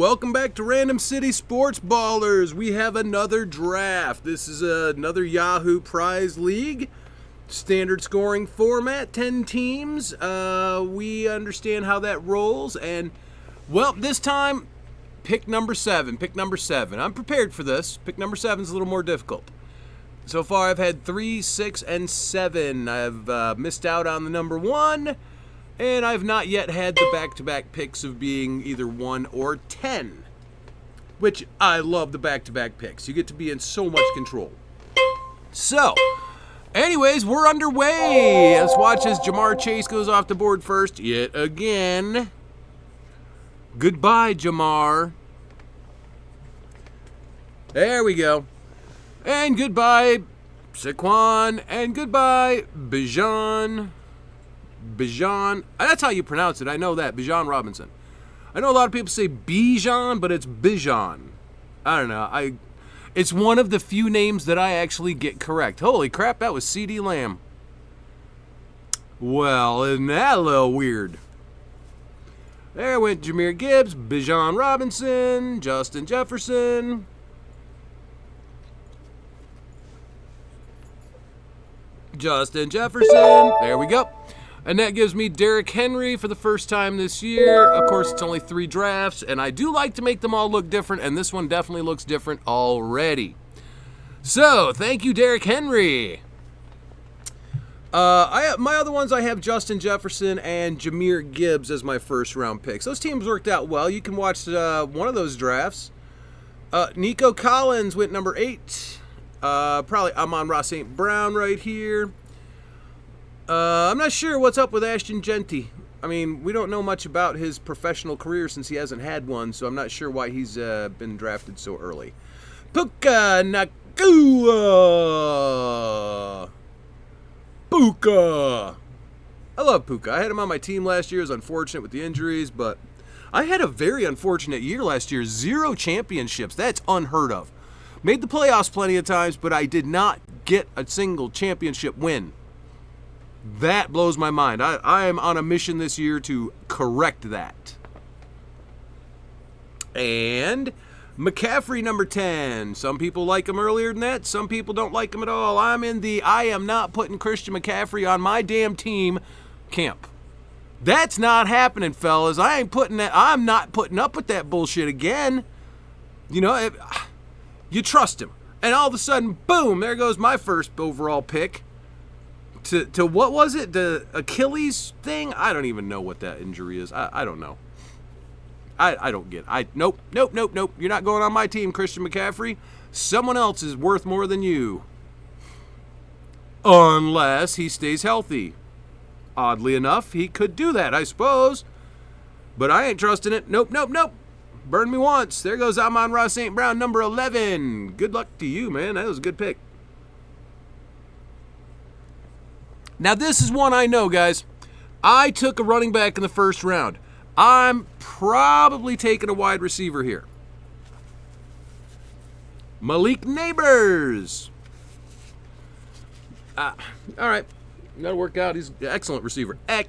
Welcome back to Random City Sports Ballers. We have another draft. This is another Yahoo Prize League. Standard scoring format, 10 teams. We understand how that rolls. And, well, this time, pick number 7. Pick number 7. I'm prepared for this. Pick number 7 is a little more difficult. So far, I've had 3, 6, and 7. I've missed out on the number 1. And I've not yet had the back-to-back picks of being either 1 or 10. Which, I love the back-to-back picks. You get to be in so much control. So, anyways, we're underway. Let's watch as Ja'Marr Chase goes off the board first yet again. Goodbye, Ja'Marr. There we go. And goodbye, Saquon. And goodbye, Bijan. That's how you pronounce it. I know that. Bijan Robinson. I know a lot of people say Bijan, but it's Bijan. I don't know. It's one of the few names that I actually get correct. Holy crap, that was CeeDee Lamb. Well, isn't that a little weird? There went Jahmyr Gibbs, Bijan Robinson, Justin Jefferson. There we go. And that gives me Derrick Henry for the first time this year. Of course, it's only 3 drafts, and I do like to make them all look different, and this one definitely looks different already. So, thank you, Derrick Henry. My other ones, I have Justin Jefferson and Jahmyr Gibbs as my first-round picks. Those teams worked out well. You can watch one of those drafts. Nico Collins went number 8. Probably Amon-Ra St. Brown right here. I'm not sure what's up with Ashton Jeanty. I mean, we don't know much about his professional career since he hasn't had one, so I'm not sure why he's been drafted so early. Puka Nacua. Puka. I love Puka. I had him on my team last year. It was unfortunate with the injuries, but I had a very unfortunate year last year. 0 championships. That's unheard of. Made the playoffs plenty of times, but I did not get a single championship win. That blows my mind. I am on a mission this year to correct that. And McCaffrey, number 10. Some people like him earlier than that. Some people don't like him at all. I'm in the I am not putting Christian McCaffrey on my damn team camp. That's not happening, fellas. I'm not putting up with that bullshit again. You know, you trust him. And all of a sudden, boom, there goes my first overall pick. To what was it? The Achilles thing? I don't even know what that injury is. I don't know. I don't get it. Nope. You're not going on my team, Christian McCaffrey. Someone else is worth more than you. Unless he stays healthy. Oddly enough, he could do that, I suppose. But I ain't trusting it. Nope. Burn me once. There goes Amon-Ra St. Brown, number 11. Good luck to you, man. That was a good pick. Now, this is one I know, guys. I took a running back in the first round. I'm probably taking a wide receiver here. Malik Neighbors. All right. That'll work out. He's an excellent receiver. Devin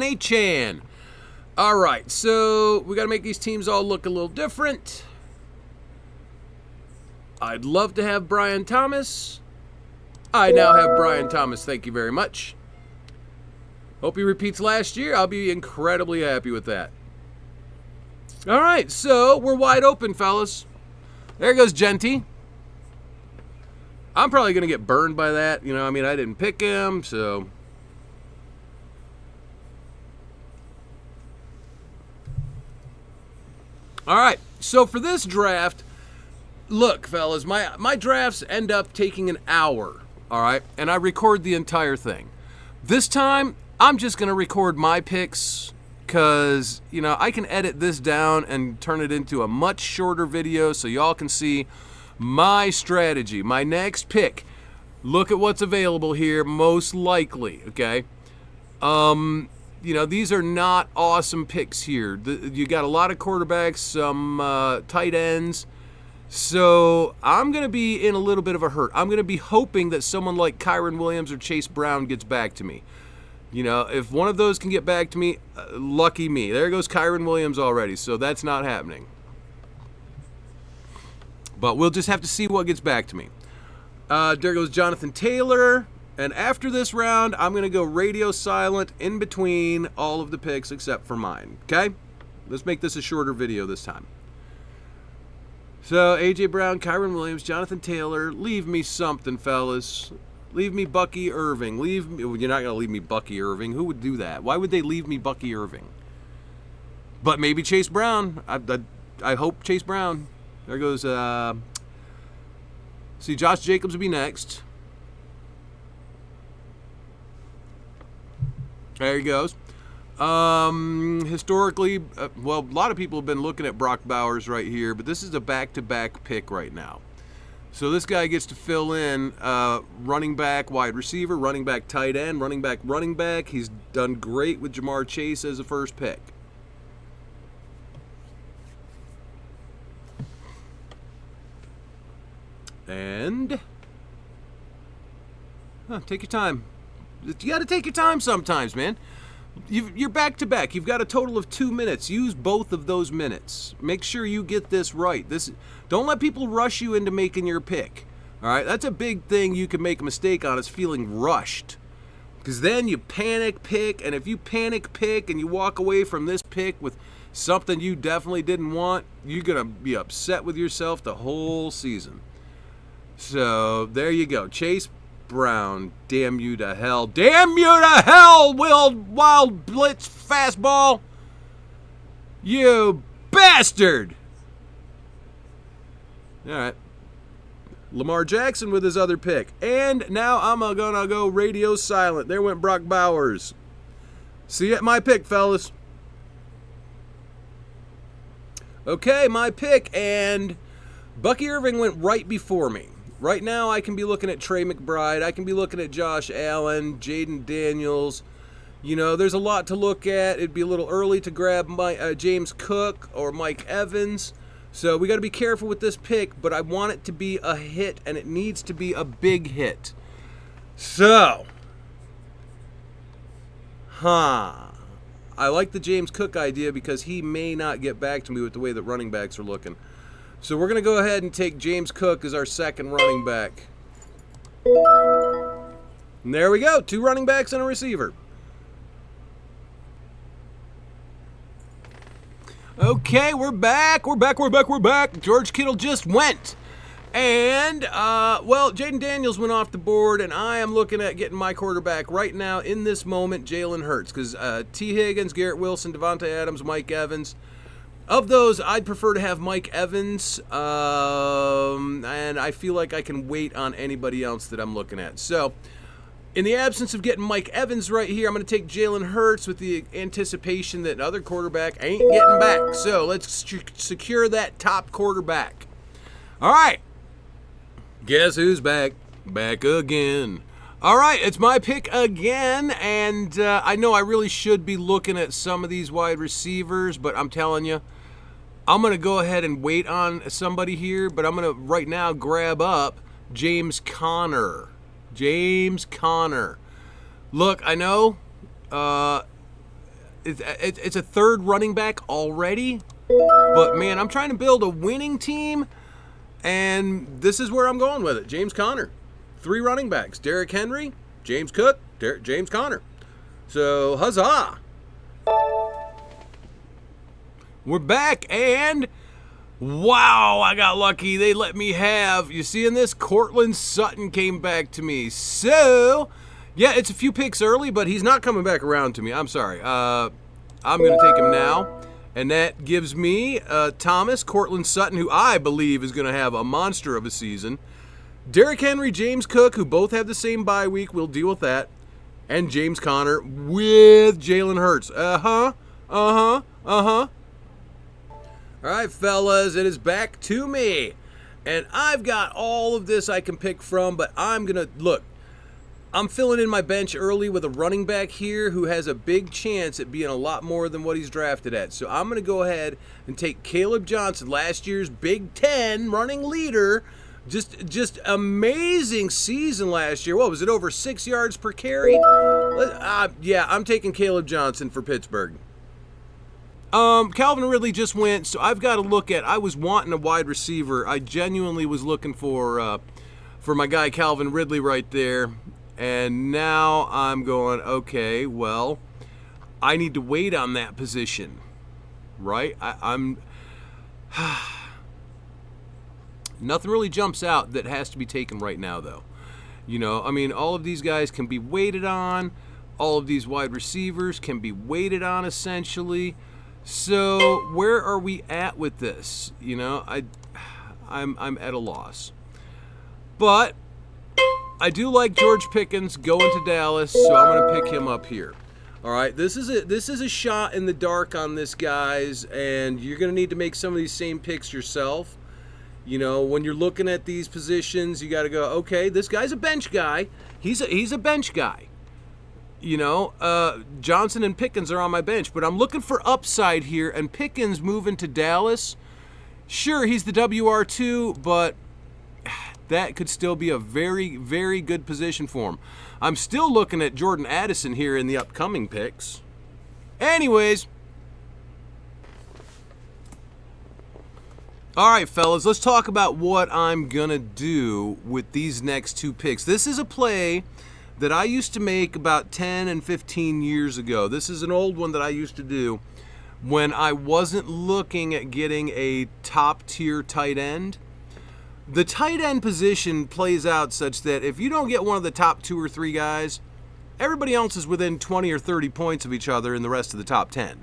Achane. All right. So we got to make these teams all look a little different. I'd love to have Brian Thomas. I now have Brian Thomas. Thank you very much. Hope he repeats last year. I'll be incredibly happy with that. All right, so we're wide open, fellas. There goes Jeanty. I'm probably going to get burned by that. You know, I mean, I didn't pick him, so. All right, so for this draft, look, fellas, my drafts end up taking an hour. All right, and I record the entire thing. This time, I'm just going to record my picks because, you know, I can edit this down and turn it into a much shorter video so y'all can see my strategy, my next pick. Look at what's available here, most likely, okay? You know, these are not awesome picks here. You got a lot of quarterbacks, some tight ends. So I'm going to be in a little bit of a hurt. I'm going to be hoping that someone like Kyren Williams or Chase Brown gets back to me. You know, if one of those can get back to me, lucky me. There goes Kyron Williams already, so that's not happening. But we'll just have to see what gets back to me. There goes Jonathan Taylor. And after this round, I'm going to go radio silent in between all of the picks except for mine. Okay? Let's make this a shorter video this time. So, A.J. Brown, Kyron Williams, Jonathan Taylor. Leave me something, fellas. Leave me Bucky Irving. Leave me. Well, you're not going to leave me Bucky Irving. Who would do that? Why would they leave me Bucky Irving? But maybe Chase Brown. I hope Chase Brown. There goes, see, Josh Jacobs will be next. There he goes. Historically, well, a lot of people have been looking at Brock Bowers right here, but this is a back-to-back pick right now. So this guy gets to fill in running back, wide receiver, running back, tight end, running back, running back. He's done great with Jamar Chase as a first pick. And take your time. You got to take your time sometimes, man. You're back to back. You've got a total of 2 minutes. Use both of those minutes. Make sure you get this right. Don't let people rush you into making your pick. All right, that's a big thing you can make a mistake on, is feeling rushed. Because then you panic pick, and if you panic pick and you walk away from this pick with something you definitely didn't want, you're going to be upset with yourself the whole season. So there you go. Chase Brown, damn you to hell. Damn you to hell, Wild Blitz fastball. You bastard. All right. Lamar Jackson with his other pick. And now I'm going to go radio silent. There went Brock Bowers. See you at my pick, fellas. Okay, my pick. And Bucky Irving went right before me. Right now, I can be looking at Trey McBride. I can be looking at Josh Allen, Jaden Daniels. You know, there's a lot to look at. It'd be a little early to grab James Cook or Mike Evans. So we got to be careful with this pick, but I want it to be a hit, and it needs to be a big hit. So, I like the James Cook idea because he may not get back to me with the way that running backs are looking. So we're going to go ahead and take James Cook as our second running back. And there we go. 2 running backs and a receiver. Okay, we're back. We're back. George Kittle just went. And, well, Jaden Daniels went off the board, and I am looking at getting my quarterback right now in this moment, Jalen Hurts. Because T. Higgins, Garrett Wilson, Devontae Adams, Mike Evans. Of those, I'd prefer to have Mike Evans, and I feel like I can wait on anybody else that I'm looking at. So, in the absence of getting Mike Evans right here, I'm going to take Jalen Hurts with the anticipation that another quarterback ain't getting back. So, let's secure that top quarterback. All right. Guess who's back? Back again. All right, it's my pick again, and I know I really should be looking at some of these wide receivers, but I'm telling you, I'm going to go ahead and wait on somebody here, but I'm going to right now grab up James Conner. James Conner. Look, I know it's a third running back already, but man, I'm trying to build a winning team, and this is where I'm going with it. James Conner. 3 running backs. Derrick Henry, James Cook, James Conner. So, huzzah! We're back, and wow, I got lucky. They let me have, you seeing this? Cortland Sutton came back to me. So, yeah, it's a few picks early, but he's not coming back around to me. I'm sorry. I'm going to take him now. And that gives me Thomas, Cortland Sutton, who I believe is going to have a monster of a season. Derrick Henry, James Cook, who both have the same bye week. We'll deal with that. And James Conner with Jalen Hurts. All right, fellas, it is back to me. And I've got all of this I can pick from, but I'm going to, look, I'm filling in my bench early with a running back here who has a big chance at being a lot more than what he's drafted at. So I'm going to go ahead and take Caleb Johnson, last year's Big Ten running leader, Just amazing season last year. What was it, over 6 yards per carry? Yeah, I'm taking Caleb Johnson for Pittsburgh. Calvin Ridley just went, so I've got to look at. I was wanting a wide receiver. I genuinely was looking for my guy Calvin Ridley right there, and now I'm going, okay, well, I need to wait on that position, right? I'm nothing really jumps out that has to be taken right now, though. You know, I mean, all of these guys can be waited on. All of these wide receivers can be waited on, essentially. So where are we at with this? You know, I'm at a loss. But I do like George Pickens going to Dallas, so I'm going to pick him up here. All right, this is a shot in the dark on this, guys, and you're going to need to make some of these same picks yourself. You know, when you're looking at these positions, you got to go, okay, this guy's a bench guy. He's a bench guy. You know, Johnson and Pickens are on my bench, but I'm looking for upside here, and Pickens moving to Dallas, sure, he's the WR2, but that could still be a very, very good position for him. I'm still looking at Jordan Addison here in the upcoming picks. Anyways, all right, fellas, let's talk about what I'm going to do with these next two picks. This is a play that I used to make about 10 and 15 years ago. This is an old one that I used to do when I wasn't looking at getting a top-tier tight end. The tight end position plays out such that if you don't get one of the top 2 or 3 guys, everybody else is within 20 or 30 points of each other in the rest of the top 10.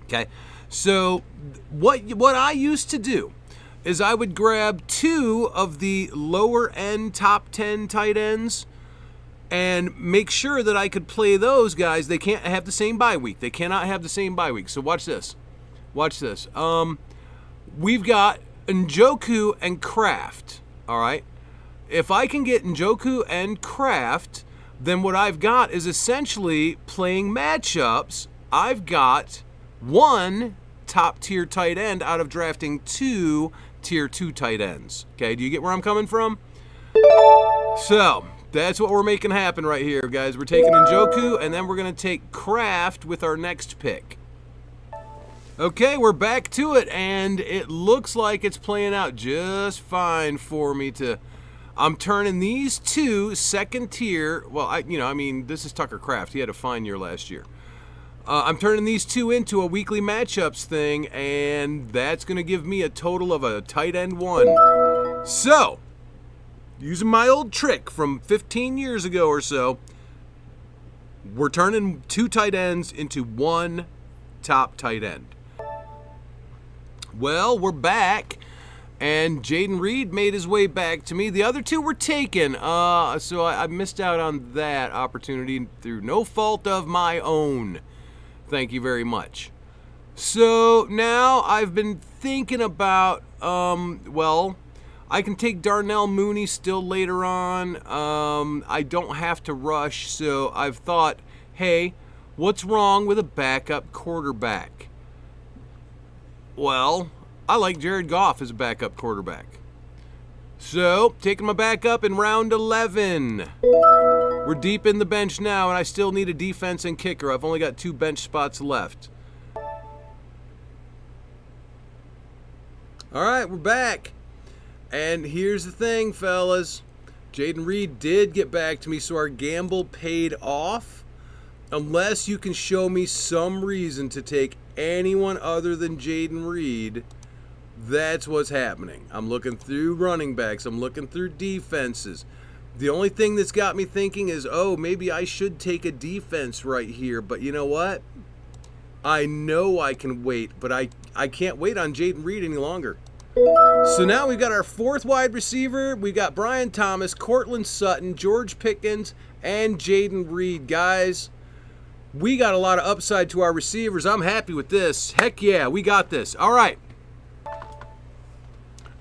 Okay? So what I used to do is I would grab 2 of the lower-end top 10 tight ends and make sure that I could play those guys. They can't have the same bye week. They cannot have the same bye week. So watch this. Watch this. We've got Njoku and Kraft. All right. If I can get Njoku and Kraft, then what I've got is essentially playing matchups. I've got 1 top-tier tight end out of drafting 2 tier 2 tight ends. Okay, do you get where I'm coming from? So that's what we're making happen right here, guys. We're taking Njoku, and then we're going to take Kraft with our next pick. Okay, we're back to it, and it looks like it's playing out just fine for me to... I'm turning these 2 second tier... Well, I mean, this is Tucker Kraft. He had a fine year last year. I'm turning these 2 into a weekly matchups thing, and that's going to give me a total of a tight end 1. So, using my old trick from 15 years ago or so, we're turning 2 tight ends into 1 top tight end. Well, we're back, and Jayden Reed made his way back to me. The other 2 were taken, so I missed out on that opportunity through no fault of my own. Thank you very much. So now I've been thinking about, well, I can take Darnell Mooney still later on. I don't have to rush, so I've thought, hey, what's wrong with a backup quarterback? Well, I like Jared Goff as a backup quarterback. So, taking my backup in round 11. We're deep in the bench now, and I still need a defense and kicker. I've only got 2 bench spots left. All right, we're back. And here's the thing, fellas. Jayden Reed did get back to me, so our gamble paid off. Unless you can show me some reason to take anyone other than Jayden Reed, that's what's happening. I'm looking through running backs. I'm looking through defenses. The only thing that's got me thinking is, oh, maybe I should take a defense right here. But you know what? I know I can wait, but I can't wait on Jayden Reed any longer. So now we've got our 4th wide receiver. We've got Brian Thomas, Courtland Sutton, George Pickens, and Jayden Reed. Guys, we got a lot of upside to our receivers. I'm happy with this. Heck yeah, we got this. All right.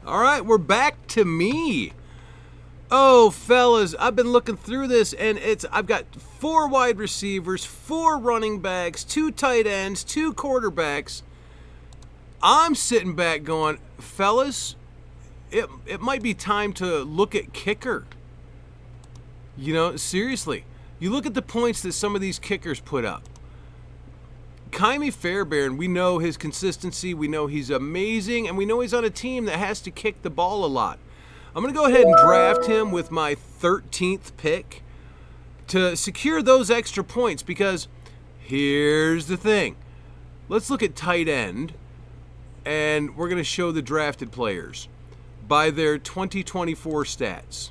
All right, we're back to me. Oh, fellas, I've been looking through this, and I've got 4 wide receivers, 4 running backs, 2 tight ends, 2 quarterbacks. I'm sitting back going, fellas, it might be time to look at kicker. You know, seriously. You look at the points that some of these kickers put up. Kymie Fairbairn, we know his consistency, we know he's amazing, and we know he's on a team that has to kick the ball a lot. I'm going to go ahead and draft him with my 13th pick to secure those extra points, because here's the thing. Let's look at tight end, and we're going to show the drafted players by their 2024 stats.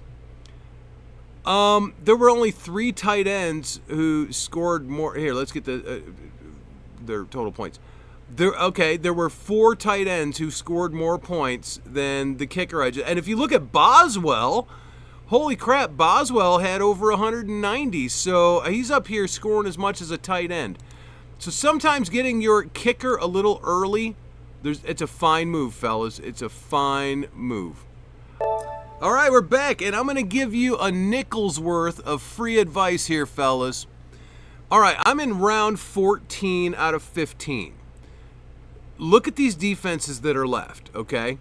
There were only 3 tight ends who scored more. Here, let's get their total points. There were 4 tight ends who scored more points than the kicker. And if you look at Boswell, holy crap, Boswell had over 190. So he's up here scoring as much as a tight end. So sometimes getting your kicker a little early, it's a fine move, fellas. It's a fine move. All right, we're back, and I'm going to give you a nickel's worth of free advice here, fellas. All right, I'm in round 14 out of 15. Look at these defenses that are left, okay?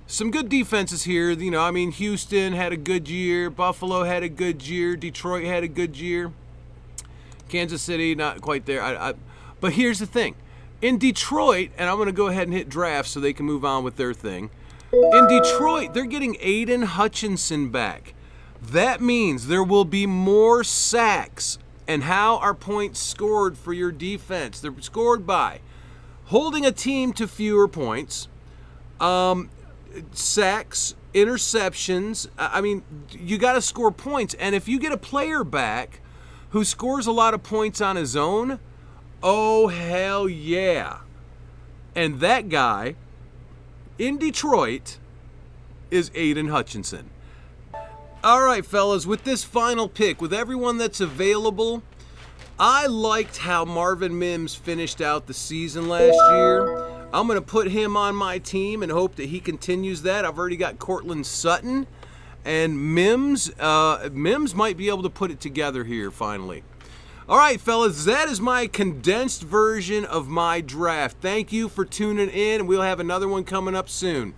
Some good defenses here. You know, I mean, Houston had a good year. Buffalo had a good year. Detroit had a good year. Kansas City, not quite there. But here's the thing. In Detroit, and I'm going to go ahead and hit draft so they can move on with their thing. In Detroit, they're getting Aiden Hutchinson back. That means there will be more sacks. And how are points scored for your defense? They're scored by holding a team to fewer points, sacks, interceptions. I mean, you got to score points. And if you get a player back who scores a lot of points on his own, oh, hell yeah. And that guy in Detroit is Aiden Hutchinson. All right, fellas, with this final pick, with everyone that's available, I liked how Marvin Mims finished out the season last year. I'm going to put him on my team and hope that he continues that. I've already got Cortland Sutton, and Mims might be able to put it together here finally. All right, fellas, that is my condensed version of my draft. Thank you for tuning in, and we'll have another one coming up soon.